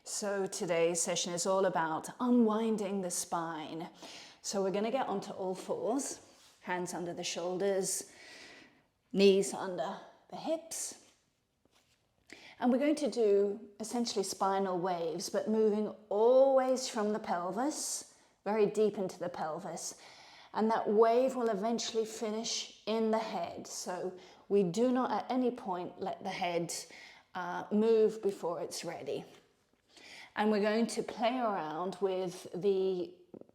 So today's session is all about unwinding the spine. So we're going to get onto all fours, hands under the shoulders, knees under the hips. And we're going to do essentially spinal waves, but moving always from the pelvis, very deep into the pelvis. And that wave will eventually finish in the head. So we do not at any point let the head move before it's ready. And we're going to play around with the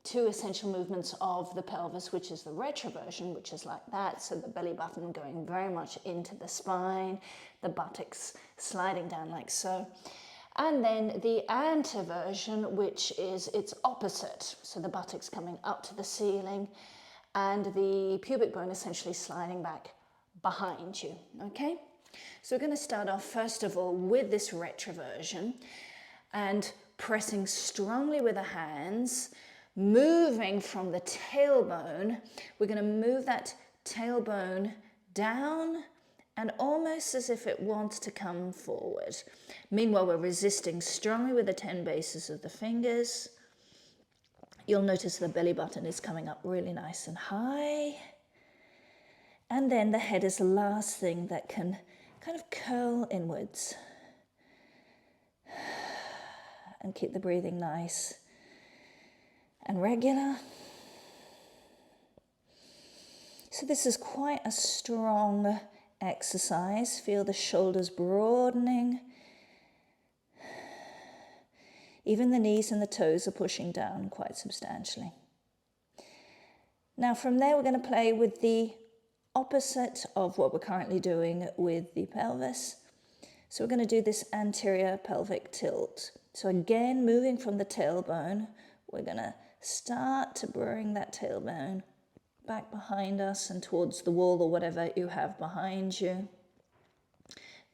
two essential movements of the pelvis, which is the retroversion, which is like that. So the belly button going very much into the spine, the buttocks sliding down like so. And then the Antversion, which is its opposite. So the buttocks coming up to the ceiling and the pubic bone essentially sliding back behind you, okay? So we're going to start off first of all with this retroversion and pressing strongly with the hands, moving from the tailbone. We're going to move that tailbone down and almost as if it wants to come forward. Meanwhile, we're resisting strongly with the 10 bases of the fingers. You'll notice the belly button is coming up really nice and high. And then the head is the last thing that can kind of curl inwards. And keep the breathing nice and regular. So this is quite a strong exercise. Feel the shoulders broadening. Even the knees and the toes are pushing down quite substantially. Now from there we're going to play with the opposite of what we're currently doing with the pelvis. So we're going to do this anterior pelvic tilt. So again, moving from the tailbone, we're going to start to bring that tailbone back behind us and towards the wall or whatever you have behind you.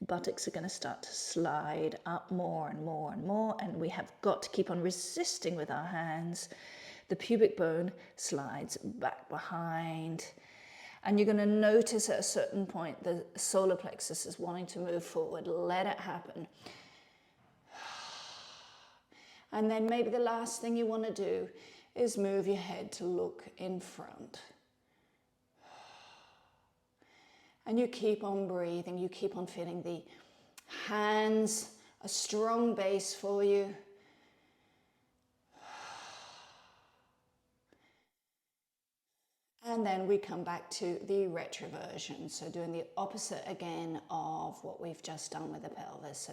Buttocks are going to start to slide up more and more and more, and we have got to keep on resisting with our hands. The pubic bone slides back behind. And you're going to notice at a certain point the solar plexus is wanting to move forward. Let it happen. And then maybe the last thing you want to do is move your head to look in front. And you keep on breathing. You keep on feeling the hands, a strong base for you. And then we come back to the retroversion. So doing the opposite again of what we've just done with the pelvis. So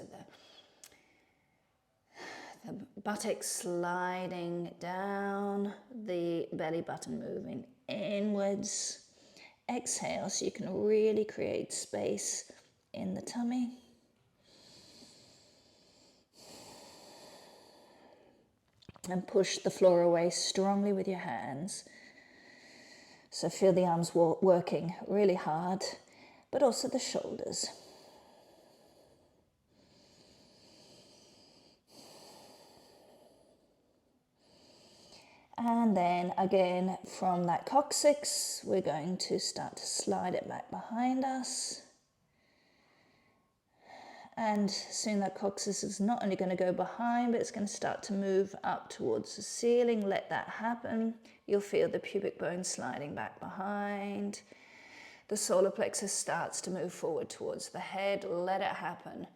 the buttocks sliding down, the belly button moving inwards. Exhale so you can really create space in the tummy. And push the floor away strongly with your hands. So feel the arms working really hard, but also the shoulders. And then again from that coccyx, we're going to start to slide it back behind us. And soon that coccyx is not only going to go behind, but it's going to start to move up towards the ceiling. Let that happen. You'll feel the pubic bone sliding back behind. The solar plexus starts to move forward towards the head. Let it happen.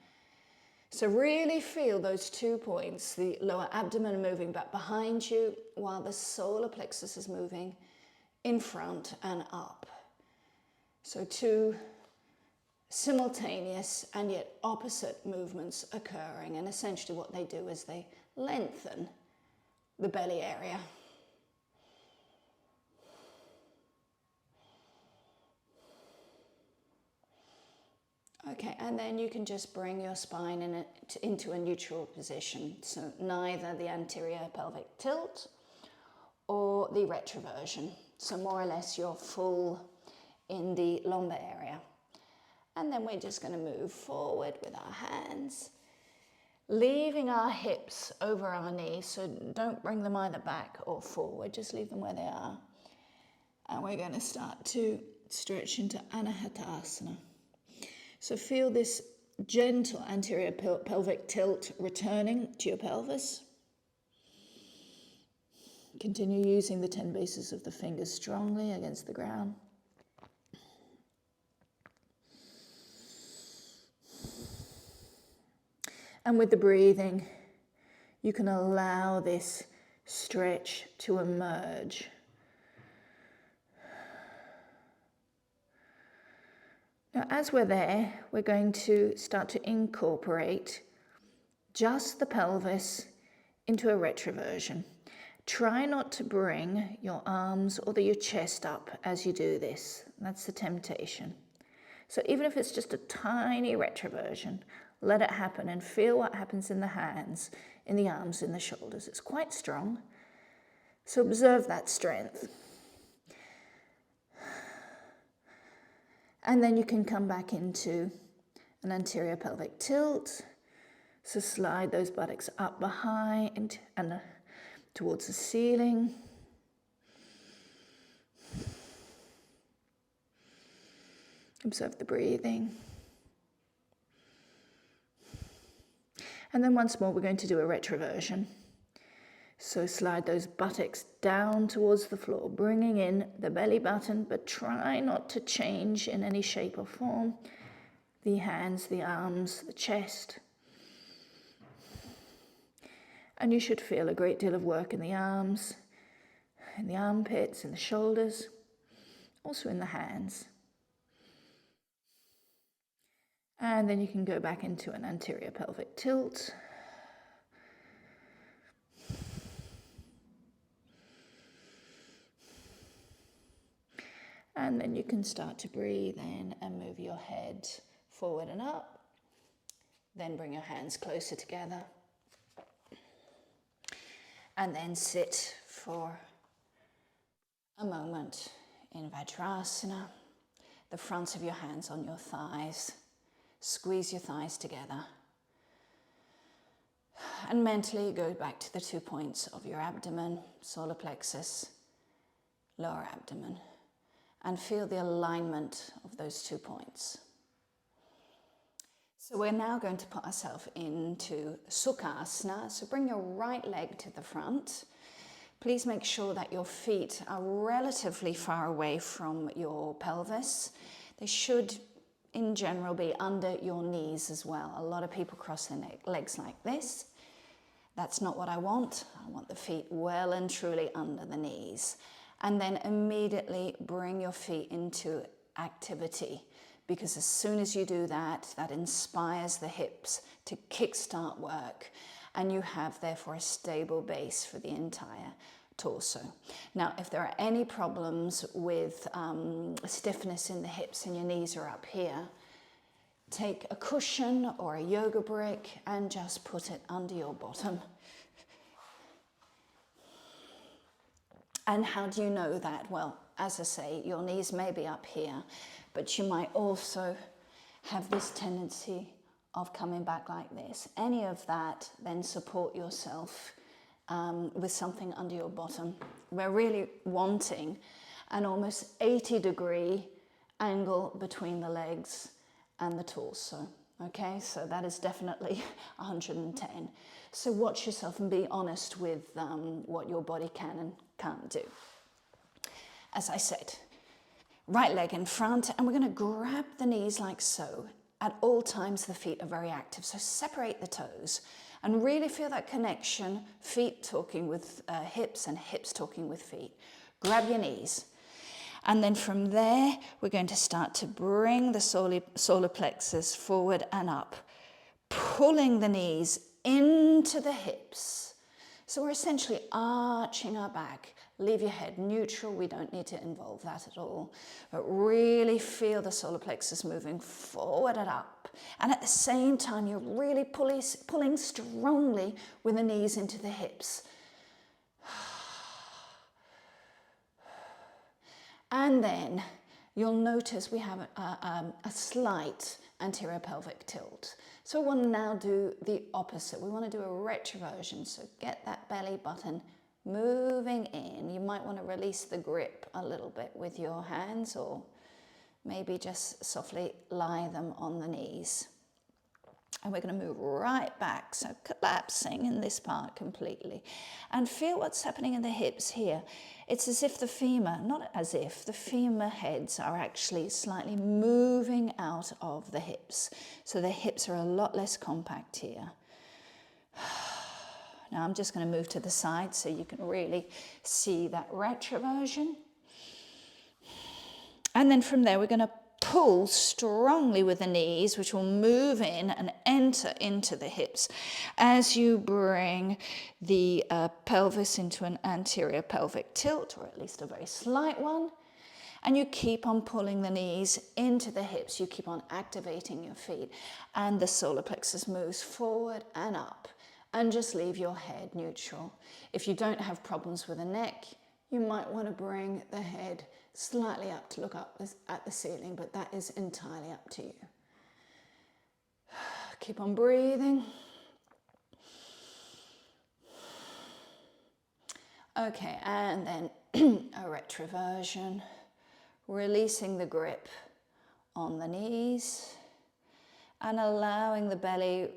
So really feel those 2 points, the lower abdomen moving back behind you, while the solar plexus is moving in front and up. So 2 simultaneous and yet opposite movements occurring, and essentially what they do is they lengthen the belly area. Okay, and then you can just bring your spine into a neutral position. So neither the anterior pelvic tilt or the retroversion. So more or less you're full in the lumbar area. And then we're just going to move forward with our hands, leaving our hips over our knees. So don't bring them either back or forward, just leave them where they are. And we're going to start to stretch into Anahatasana. So feel this gentle anterior pelvic tilt returning to your pelvis. Continue using the 10 bases of the fingers strongly against the ground. And with the breathing, you can allow this stretch to emerge. Now, as we're there, we're going to start to incorporate just the pelvis into a retroversion. Try not to bring your arms or your chest up as you do this. That's the temptation. So even if it's just a tiny retroversion, let it happen and feel what happens in the hands, in the arms, in the shoulders. It's quite strong. So observe that strength. And then you can come back into an anterior pelvic tilt. So slide those buttocks up behind and towards the ceiling. Observe the breathing. And then once more, we're going to do a retroversion. So slide those buttocks down towards the floor, bringing in the belly button, but try not to change in any shape or form. The hands, the arms, the chest. And you should feel a great deal of work in the arms, in the armpits, in the shoulders, also in the hands. And then you can go back into an anterior pelvic tilt. And then you can start to breathe in and move your head forward and up. Then bring your hands closer together. And then sit for a moment in Vajrasana. The fronts of your hands on your thighs. Squeeze your thighs together. And mentally go back to the 2 points of your abdomen, solar plexus, lower abdomen. And feel the alignment of those 2 points. So we're now going to put ourselves into Sukhasana. So bring your right leg to the front. Please make sure that your feet are relatively far away from your pelvis. They should, in general, be under your knees as well. A lot of people cross their legs like this. That's not what I want. I want the feet well and truly under the knees. And then immediately bring your feet into activity, because as soon as you do that, that inspires the hips to kickstart work, and you have therefore a stable base for the entire torso. Now, if there are any problems with stiffness in the hips and your knees are up here, take a cushion or a yoga brick and just put it under your bottom. And how do you know that? Well, as I say, your knees may be up here, but you might also have this tendency of coming back like this. Any of that, then support yourself with something under your bottom. We're really wanting an almost 80-degree angle between the legs and the torso. Okay, so that is definitely 110. So watch yourself and be honest with what your body can and can't do. As I said, right leg in front, and we're going to grab the knees like so. At all times, the feet are very active, so separate the toes and really feel that connection, feet talking with hips and hips talking with feet. Grab your knees. And then from there, we're going to start to bring the solar plexus forward and up, pulling the knees into the hips. So we're essentially arching our back. Leave your head neutral. We don't need to involve that at all. But really feel the solar plexus moving forward and up. And at the same time, you're really pulling strongly with the knees into the hips. And then you'll notice we have a slight anterior pelvic tilt. So we want to now do the opposite. We want to do a retroversion. So get that belly button moving in. You might want to release the grip a little bit with your hands, or maybe just softly lie them on the knees. And we're going to move right back, so collapsing in this part completely. And feel what's happening in the hips here. It's as if the femur, not as if, the femur heads are actually slightly moving out of the hips. So the hips are a lot less compact here. Now I'm just going to move to the side so you can really see that retroversion. And then from there we're going to pull strongly with the knees, which will move in and enter into the hips as you bring the pelvis into an anterior pelvic tilt, or at least a very slight one. And you keep on pulling the knees into the hips. You keep on activating your feet. And the solar plexus moves forward and up. And just leave your head neutral. If you don't have problems with the neck, you might want to bring the head slightly up to look up at the ceiling, but that is entirely up to you. Keep on breathing. Okay, and then a retroversion, releasing the grip on the knees and allowing the belly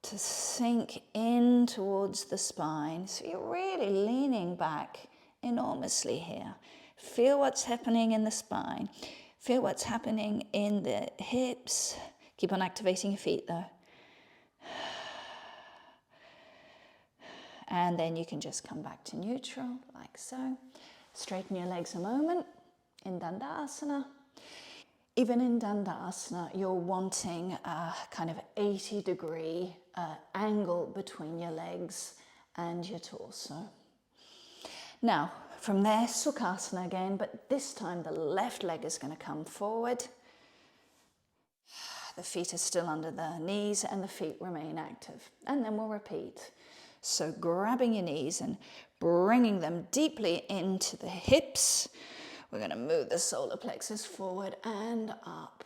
to sink in towards the spine. So you're really leaning back enormously here. Feel what's happening in the spine. Feel what's happening in the hips. Keep on activating your feet though. And then you can just come back to neutral, like so. Straighten your legs a moment in Dandasana. Even in Dandasana, you're wanting a kind of 80-degree angle between your legs and your torso. Now, from there, Sukhasana again, but this time the left leg is going to come forward. The feet are still under the knees and the feet remain active. And then we'll repeat. So grabbing your knees and bringing them deeply into the hips. We're going to move the solar plexus forward and up.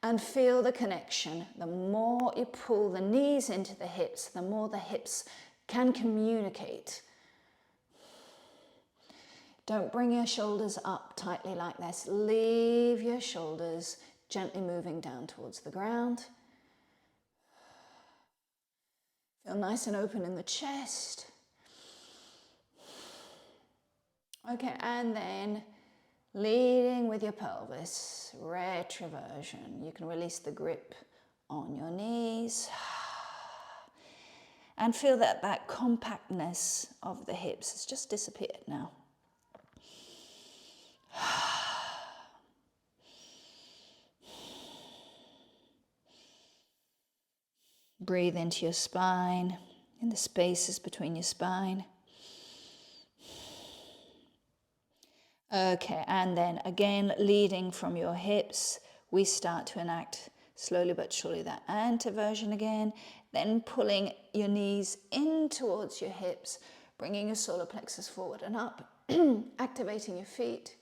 And feel the connection. The more you pull the knees into the hips, the more the hips can communicate. Don't bring your shoulders up tightly like this. Leave your shoulders gently moving down towards the ground. Feel nice and open in the chest. Okay, and then leading with your pelvis, retroversion. You can release the grip on your knees. And feel that compactness of the hips has just disappeared now. Breathe into your spine, in the spaces between your spine. Okay, and then again, leading from your hips, we start to enact slowly but surely that Antversion again, then pulling your knees in towards your hips, bringing your solar plexus forward and up, activating your feet,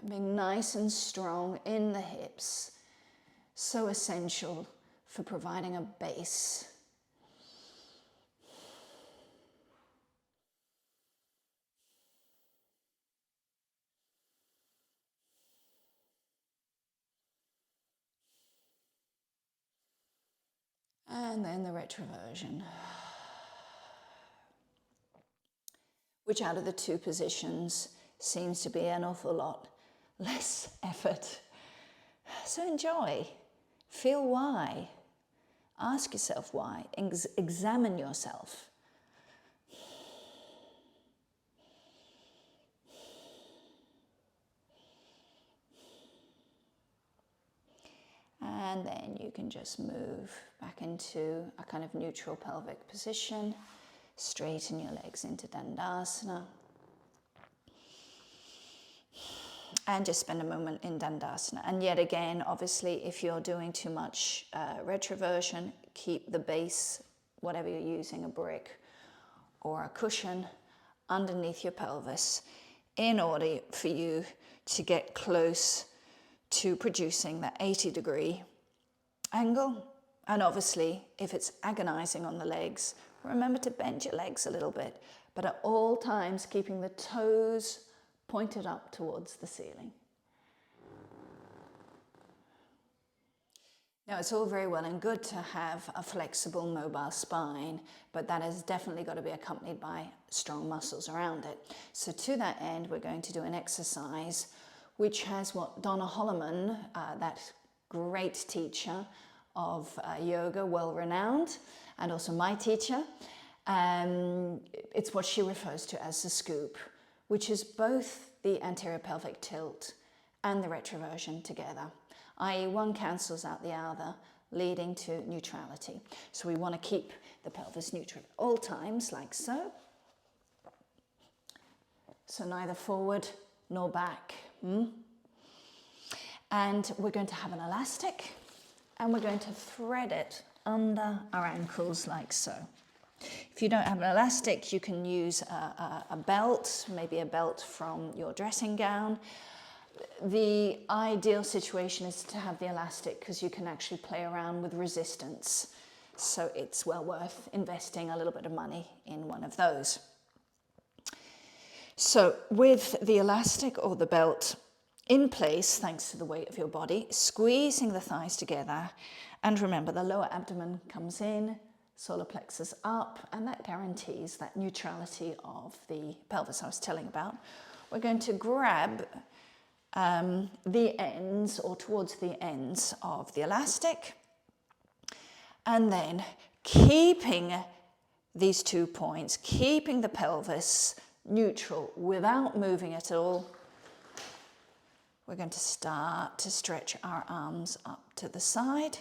being nice and strong in the hips, so essential for providing a base. And then the retroversion. Which out of the two positions seems to be an awful lot less effort. So enjoy. Feel why. Ask yourself why. Examine yourself. And then you can just move back into a kind of neutral pelvic position. Straighten your legs into Dandasana. And just spend a moment in Dandasana. And yet again, obviously, if you're doing too much retroversion, keep the base, whatever you're using, a brick or a cushion, underneath your pelvis in order for you to get close to producing that 80-degree angle. And obviously, if it's agonizing on the legs, remember to bend your legs a little bit, but at all times keeping the toes pointed up towards the ceiling. Now, it's all very well and good to have a flexible, mobile spine, but that has definitely got to be accompanied by strong muscles around it. So to that end, we're going to do an exercise which has what Donna Holloman, that great teacher of yoga, well-renowned, and also my teacher, it's what she refers to as the scoop, which is both the anterior pelvic tilt and the retroversion together, i.e. one cancels out the other, leading to neutrality. So we want to keep the pelvis neutral at all times, like so. So neither forward nor back. And we're going to have an elastic, and we're going to thread it under our ankles like so. If you don't have an elastic, you can use a belt, maybe a belt from your dressing gown. The ideal situation is to have the elastic because you can actually play around with resistance. So it's well worth investing a little bit of money in one of those. So with the elastic or the belt in place, thanks to the weight of your body, squeezing the thighs together, and remember the lower abdomen comes in, solar plexus up, and that guarantees that neutrality of the pelvis I was telling about. We're going to grab the ends or towards the ends of the elastic, and then keeping these 2 points, keeping the pelvis neutral without moving at all, we're going to start to stretch our arms up to the side,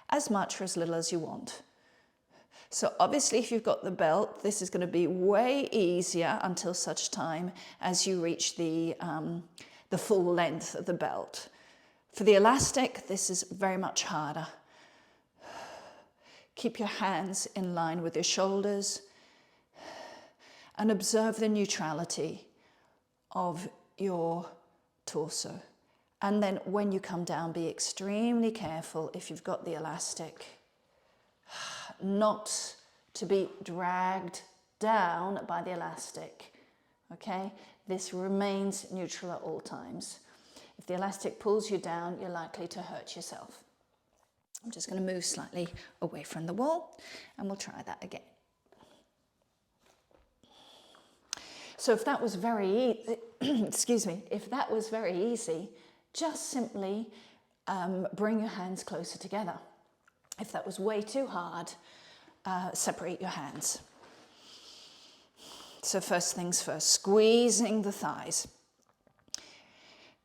as much or as little as you want. So obviously if you've got the belt, this is going to be way easier until such time as you reach the full length of the belt. For the elastic, this is very much harder. Keep your hands in line with your shoulders and observe the neutrality of your torso. And then when you come down, be extremely careful if you've got the elastic, not to be dragged down by the elastic, okay? This remains neutral at all times. If the elastic pulls you down, you're likely to hurt yourself. I'm just going to move slightly away from the wall, and we'll try that again. So if that was very excuse me, if that was very easy, just simply bring your hands closer together. If that was way too hard, separate your hands. So first things first, squeezing the thighs.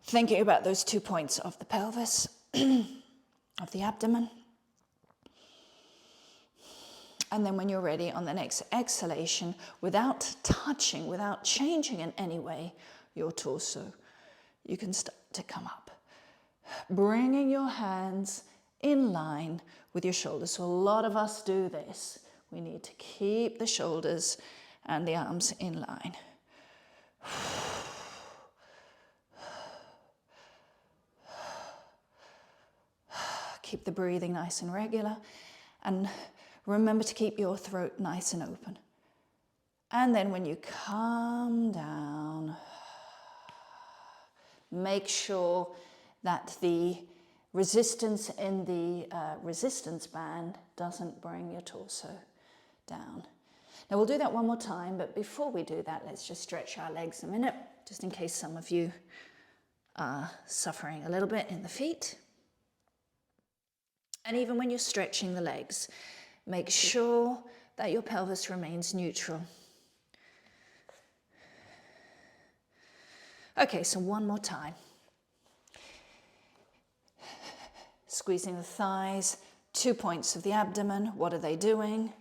Thinking about those 2 points of the pelvis, of the abdomen. And then when you're ready, on the next exhalation, without touching, without changing in any way your torso, you can start to come up. Bringing your hands in line with your shoulders. So a lot of us do this. We need to keep the shoulders and the arms in line. Keep the breathing nice and regular, and remember to keep your throat nice and open. And then when you calm down, make sure that the resistance in the resistance band doesn't bring your torso down. Now we'll do that one more time, but before we do that, let's just stretch our legs a minute, just in case some of you are suffering a little bit in the feet. And even when you're stretching the legs, make sure that your pelvis remains neutral. Okay, so one more time. Squeezing the thighs, 2 points of the abdomen. What are they doing?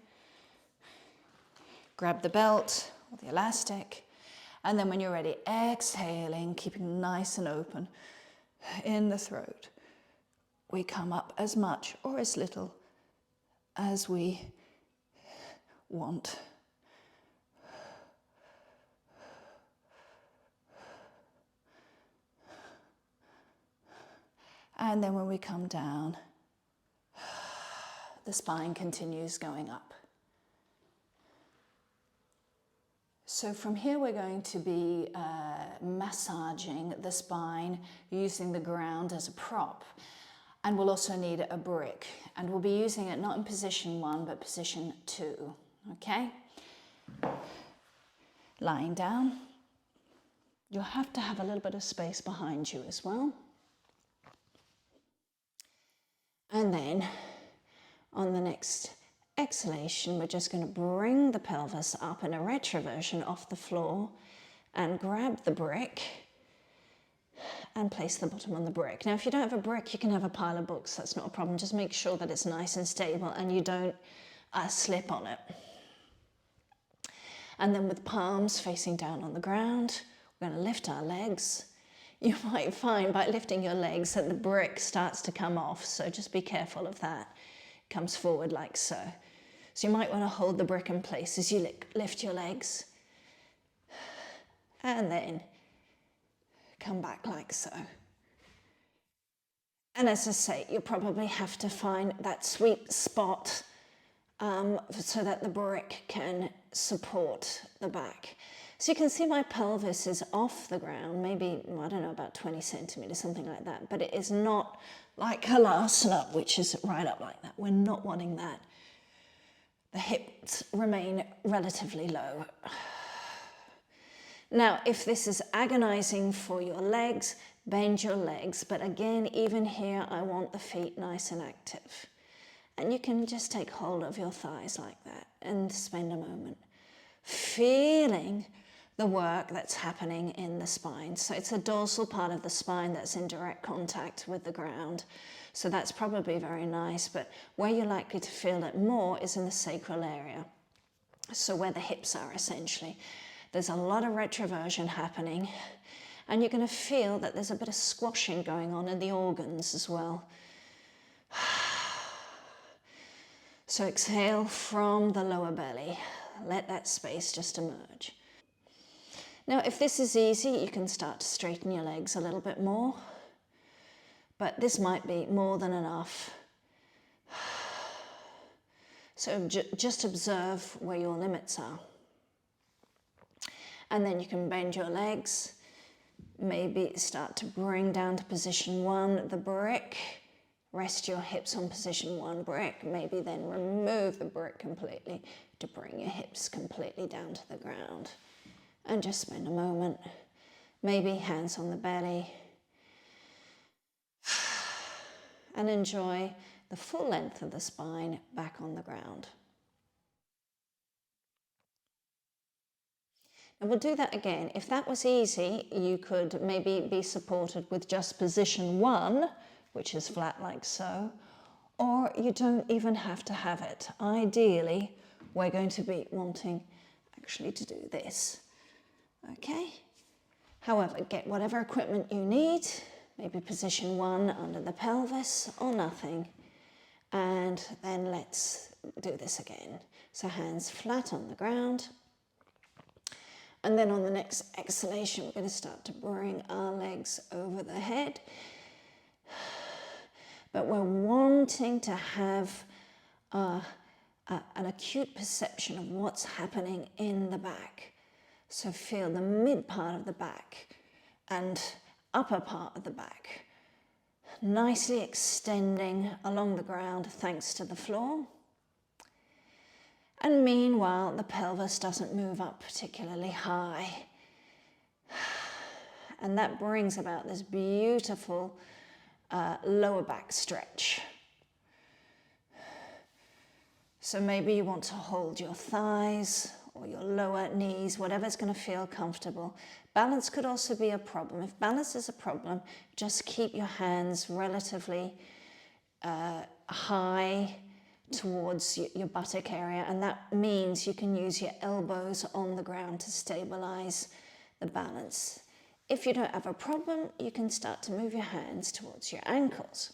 Grab the belt or the elastic. And then when you're ready, exhaling, keeping nice and open in the throat. We come up as much or as little as we want. And then when we come down, the spine continues going up. So from here we're going to be massaging the spine using the ground as a prop. And we'll also need a brick, and we'll be using it not in position 1 but position 2. Okay, lying down. You'll have to have a little bit of space behind you as well. And then on the next exhalation, we're just going to bring the pelvis up in a retroversion off the floor and grab the brick and place the bottom on the brick. Now, if you don't have a brick, you can have a pile of books. That's not a problem. Just make sure that it's nice and stable and you don't slip on it. And then with palms facing down on the ground, we're going to lift our legs. You might find by lifting your legs that the brick starts to come off, so just be careful of that. It comes forward like so. So you might want to hold the brick in place as you lift your legs. And then come back like so. And as I say, you'll probably have to find that sweet spot so that the brick can support the back. So you can see my pelvis is off the ground, maybe, I don't know, about 20 centimeters, something like that. But it is not like Halasana, which is right up like that. We're not wanting that. The hips remain relatively low. Now, if this is agonizing for your legs, bend your legs. But again, even here, I want the feet nice and active. And you can just take hold of your thighs like that and spend a moment feeling the work that's happening in the spine. So it's the dorsal part of the spine that's in direct contact with the ground. So that's probably very nice. But where you're likely to feel it more is in the sacral area. So where the hips are, essentially. There's a lot of retroversion happening, and you're going to feel that there's a bit of squashing going on in the organs as well. So exhale from the lower belly. Let that space just emerge. Now, if this is easy, you can start to straighten your legs a little bit more, but this might be more than enough. So just observe where your limits are. And then you can bend your legs, maybe start to bring down to position 1 the brick, rest your hips on position 1 brick, maybe then remove the brick completely to bring your hips completely down to the ground. And just spend a moment, maybe hands on the belly, and enjoy the full length of the spine back on the ground. And we'll do that again. If that was easy, you could maybe be supported with just position 1, which is flat like so, or you don't even have to have it. Ideally, we're going to be wanting actually to do this, okay? However, get whatever equipment you need, maybe position 1 under the pelvis or nothing, and then let's do this again. So hands flat on the ground. And then on the next exhalation, we're going to start to bring our legs over the head. But we're wanting to have an acute perception of what's happening in the back. So feel the mid part of the back and upper part of the back nicely extending along the ground thanks to the floor. And meanwhile, the pelvis doesn't move up particularly high. And that brings about this beautiful lower back stretch. So maybe you want to hold your thighs or your lower knees, whatever's going to feel comfortable. Balance could also be a problem. If balance is a problem, just keep your hands relatively high towards your buttock area, and that means you can use your elbows on the ground to stabilize the balance. If you don't have a problem, you can start to move your hands towards your ankles.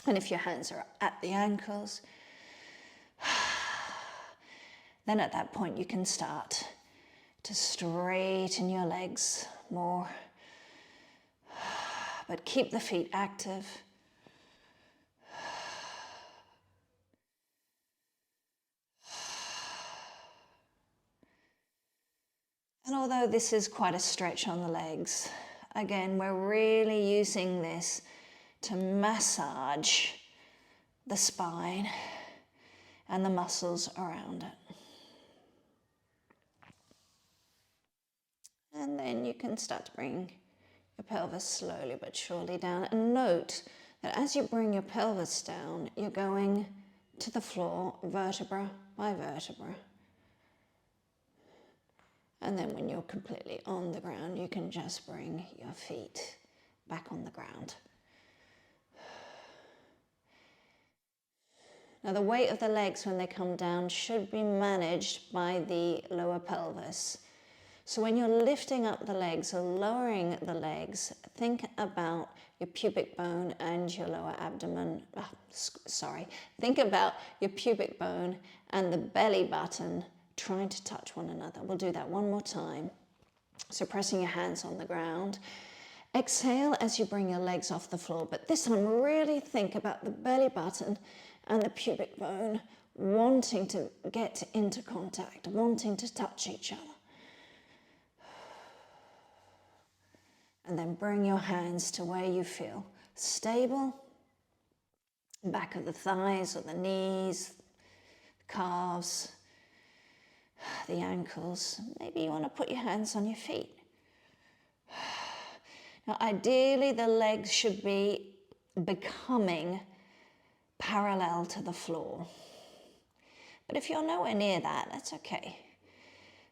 And if your hands are at the ankles, then at that point you can start to straighten your legs more. But keep the feet active. And although this is quite a stretch on the legs, again, we're really using this to massage the spine and the muscles around it. And then you can start to bring your pelvis slowly but surely down. And note that as you bring your pelvis down, you're going to the floor vertebra by vertebra. And then when you're completely on the ground, you can just bring your feet back on the ground. Now the weight of the legs when they come down should be managed by the lower pelvis. So when you're lifting up the legs or lowering the legs, think about your pubic bone and your lower abdomen. Think about your pubic bone and the belly button trying to touch one another. We'll do that one more time. So pressing your hands on the ground. Exhale as you bring your legs off the floor, but this time really think about the belly button and the pubic bone wanting to get into contact, wanting to touch each other. And then bring your hands to where you feel stable. Back of the thighs or the knees, the calves, the ankles. Maybe you want to put your hands on your feet. Now, ideally, the legs should be becoming parallel to the floor. But if you're nowhere near that, that's okay.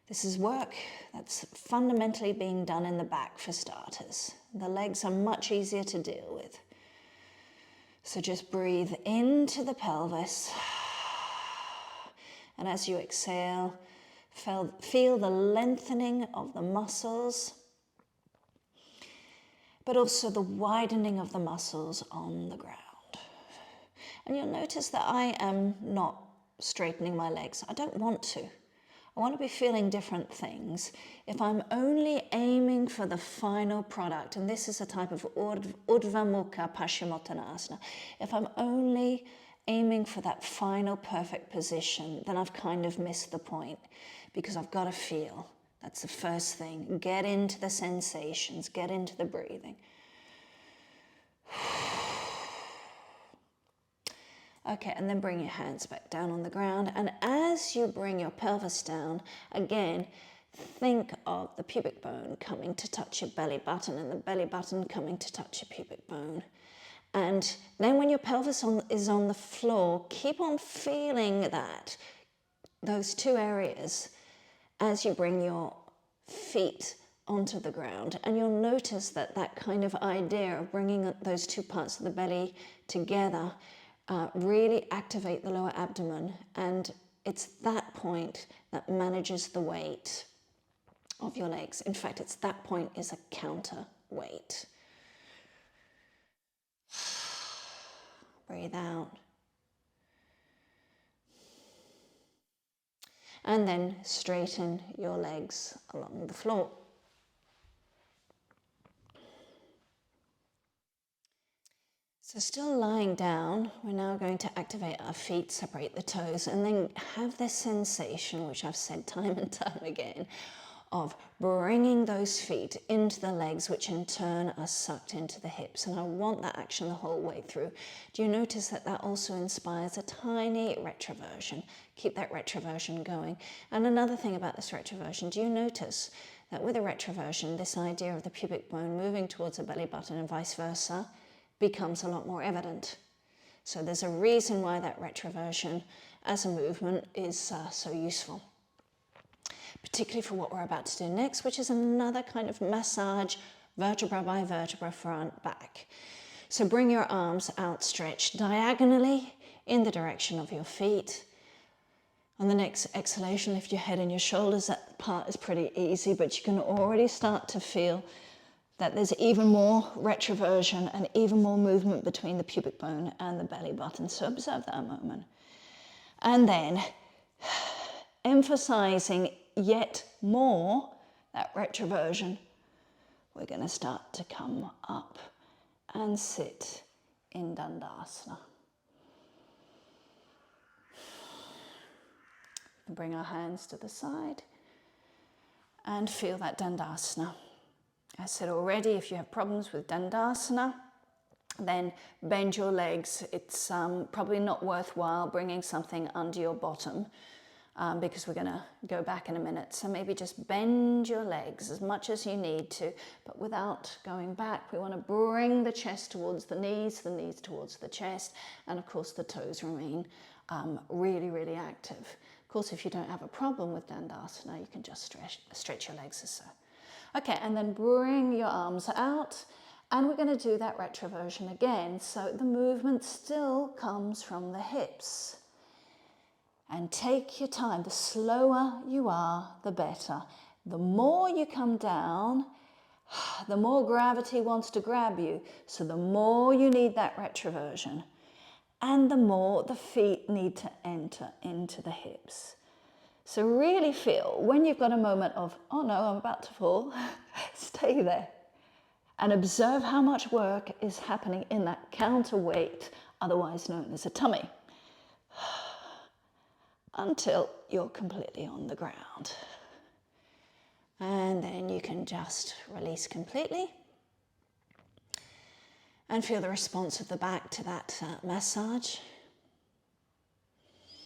This is work that's fundamentally being done in the back for starters. The legs are much easier to deal with. So just breathe into the pelvis. And as you exhale, feel the lengthening of the muscles, but also the widening of the muscles on the ground. And you'll notice that I am not straightening my legs. I don't want to. I want to be feeling different things. If I'm only aiming for the final product, and this is a type of Urdhva Mukha Paschimottanasana, if I'm only aiming for that final perfect position, then I've kind of missed the point, because I've got to feel. That's the first thing. Get into the sensations, get into the breathing. Okay, and then bring your hands back down on the ground. And as you bring your pelvis down, again, think of the pubic bone coming to touch your belly button and the belly button coming to touch your pubic bone. And then when your pelvis is on the floor, keep on feeling that, those two areas, as you bring your feet onto the ground. And you'll notice that that kind of idea of bringing those two parts of the belly together really activate the lower abdomen, and it's that point that manages the weight of your legs. In fact, it's that point is a counterweight. Breathe out. And then straighten your legs along the floor. So still lying down, we're now going to activate our feet, separate the toes, and then have this sensation, which I've said time and time again, of bringing those feet into the legs, which in turn are sucked into the hips. And I want that action the whole way through. Do you notice that that also inspires a tiny retroversion? Keep that retroversion going. And another thing about this retroversion, do you notice that with a retroversion, this idea of the pubic bone moving towards the belly button and vice versa becomes a lot more evident. So there's a reason why that retroversion as a movement is so useful, particularly for what we're about to do next, which is another kind of massage, vertebra by vertebra, front, back. So bring your arms outstretched diagonally in the direction of your feet. On the next exhalation, lift your head and your shoulders. That part is pretty easy, but you can already start to feel that there's even more retroversion and even more movement between the pubic bone and the belly button. So observe that a moment. And then emphasizing yet more that retroversion, we're going to start to come up and sit in Dandasana. Bring our hands to the side and feel that Dandasana. I said already, if you have problems with Dandasana, then bend your legs. It's probably not worthwhile bringing something under your bottom because we're going to go back in a minute. So maybe just bend your legs as much as you need to, but without going back. We want to bring the chest towards the knees towards the chest, and of course the toes remain really, really active. Of course, if you don't have a problem with Dandasana, you can just stretch your legs as so. Okay, and then bring your arms out, and we're going to do that retroversion again. So the movement still comes from the hips. And take your time. The slower you are, the better. The more you come down, the more gravity wants to grab you. So the more you need that retroversion. And the more the feet need to enter into the hips. So really feel, when you've got a moment of, oh no, I'm about to fall, stay there. And observe how much work is happening in that counterweight, otherwise known as a tummy, until you're completely on the ground. And then you can just release completely and feel the response of the back to that massage.